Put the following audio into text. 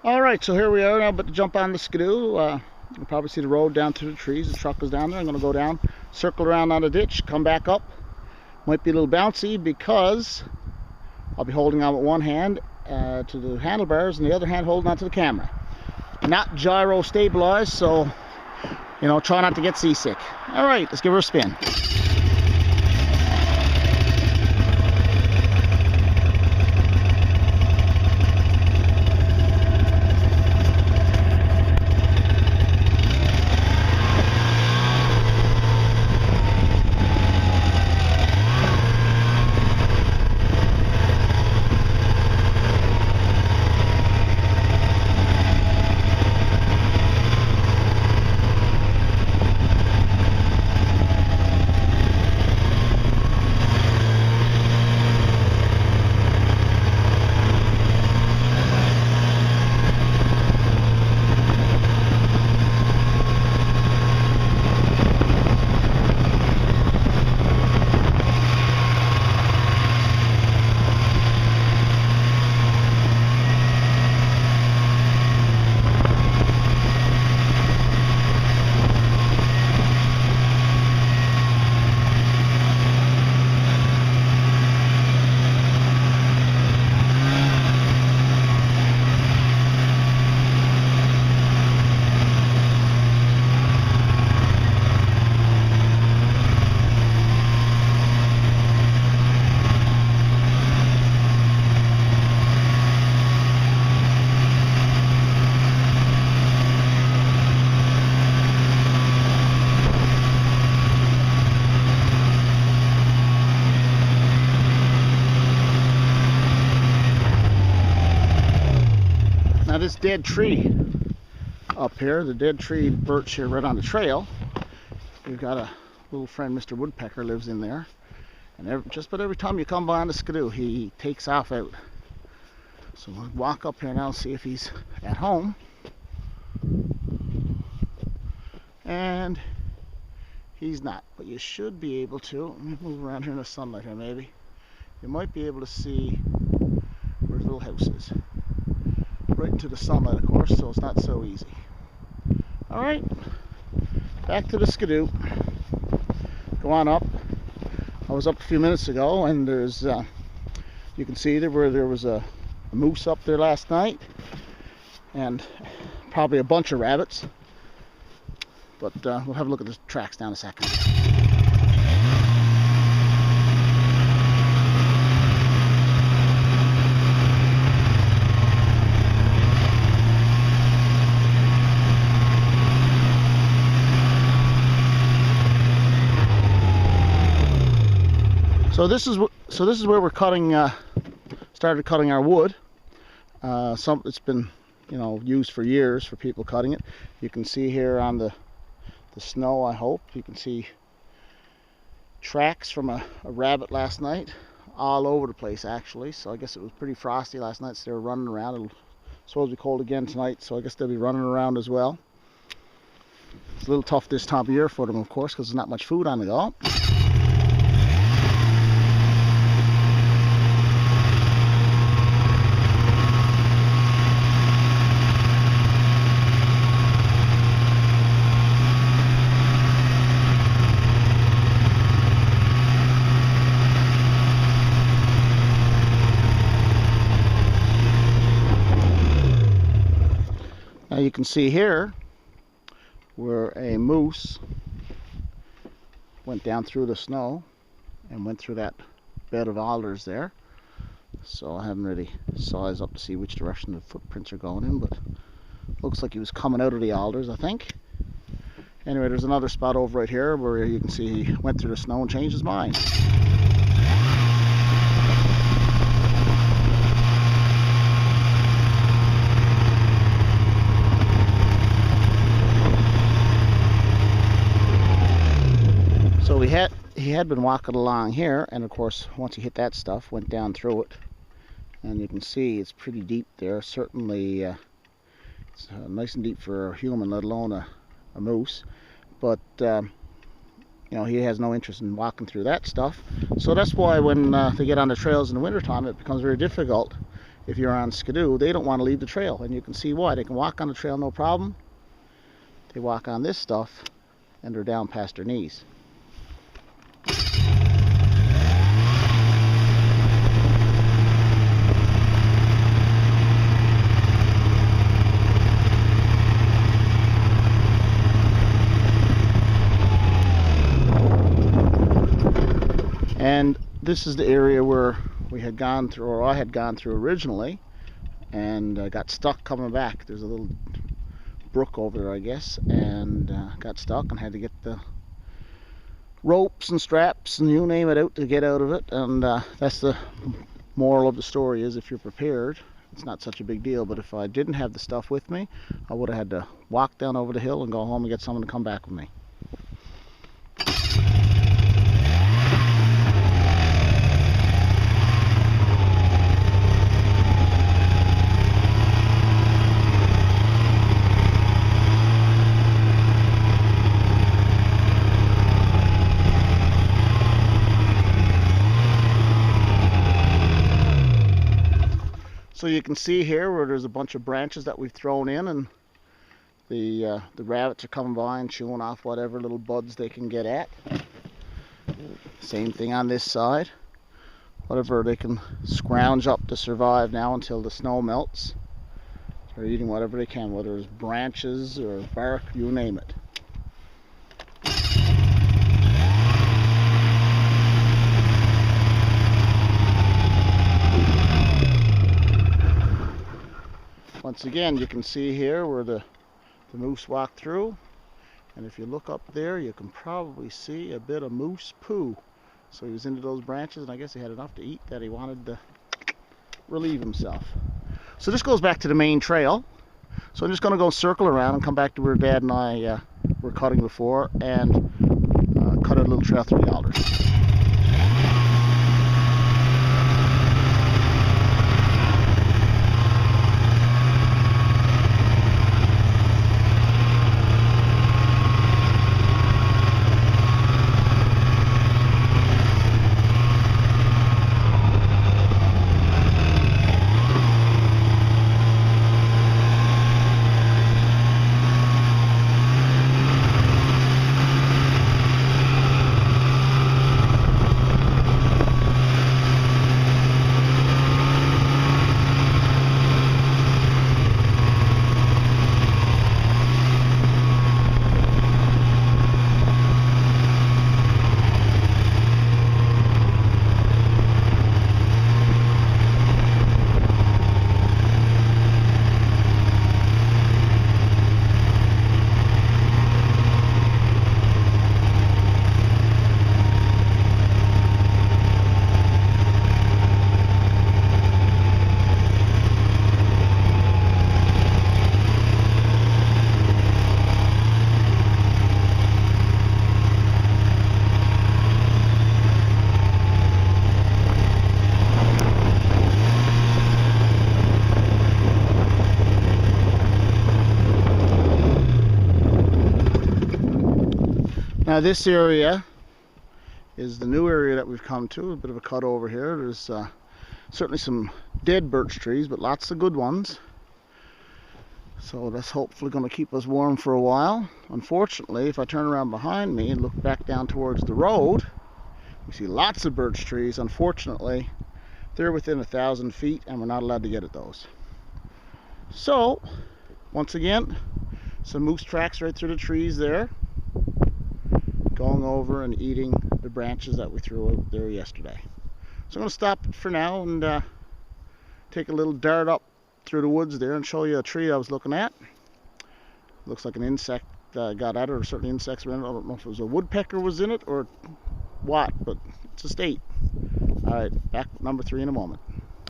Alright, so here we are now, about to jump on the skidoo. You'll probably see the road down through the trees. The truck is down there. I'm going to go down, circle around on the ditch, come back up. Might be a little bouncy because I'll be holding on with one hand to the handlebars and the other hand holding onto the camera. Not gyro stabilized, so try not to get seasick. Alright, let's give her a spin. Now this dead tree up here, the dead tree birch here right on the trail, we've got a little friend, Mr. Woodpecker, lives in there. And just about every time you come by on the skidoo, he takes off out. So we'll walk up here now and see if he's at home. And he's not, but you should be able to. Let me move around here in the sunlight here maybe. You might be able to see where his little house is. Right into the sunlight, of course, so it's not so easy. Alright, back to the skidoo. Go on up. I was up a few minutes ago, and there's, you can see there where there was a moose up there last night, and probably a bunch of rabbits. But we'll have a look at the tracks down a second. So this is where we're cutting. Started cutting our wood. It's been, used for years for people cutting it. You can see here on the snow. I hope you can see tracks from a rabbit last night, all over the place actually. So I guess it was pretty frosty last night, so they were running around. It'll supposed to be cold again tonight, so I guess they'll be running around as well. It's a little tough this time of year for them, of course, because there's not much food on the go. Now you can see here where a moose went down through the snow and went through that bed of alders there. So I haven't really sized up to see which direction the footprints are going in, but looks like he was coming out of the alders, I think. Anyway, there's another spot over right here where you can see he went through the snow and changed his mind. So he had been walking along here, and of course once he hit that stuff, went down through it, and you can see it's pretty deep there. Certainly it's nice and deep for a human, let alone a moose. But he has no interest in walking through that stuff. So that's why when they get on the trails in the wintertime, it becomes very difficult. if you're on Skidoo, they don't want to leave the trail, and you can see why. They can walk on the trail no problem. They walk on this stuff and they're down past their knees. And this is the area where we had gone through, or I had gone through originally, and got stuck coming back. There's a little brook over there, I guess, and got stuck and had to get the ropes and straps and you name it out to get out of it. And that's the moral of the story, is if you're prepared, it's not such a big deal. But if I didn't have the stuff with me, I would have had to walk down over the hill and go home and get someone to come back with me. So you can see here where there's a bunch of branches that we've thrown in, and the rabbits are coming by and chewing off whatever little buds they can get at. Same thing on this side. Whatever they can scrounge up to survive now until the snow melts. They're eating whatever they can, whether it's branches or bark, you name it. Once again, you can see here where the moose walked through, and if you look up there, you can probably see a bit of moose poo. So he was into those branches, and I guess he had enough to eat that he wanted to relieve himself. So this goes back to the main trail. So I'm just going to go circle around and come back to where Dad and I were cutting before, and cut a little trail through the alders. Now this area is the new area that we've come to, a bit of a cut over here. There's certainly some dead birch trees, but lots of good ones. So that's hopefully going to keep us warm for a while. Unfortunately, if I turn around behind me and look back down towards the road, we see lots of birch trees. Unfortunately, they're within 1,000 feet and we're not allowed to get at those. So, once again, some moose tracks right through the trees there, going over and eating the branches that we threw out there yesterday. So I'm going to stop for now and take a little dart up through the woods there and show you a tree I was looking at. Looks like an insect got at it, or certainly insects were in it. I don't know if it was a woodpecker was in it or what, but it's a state. Alright, back with number 3 in a moment.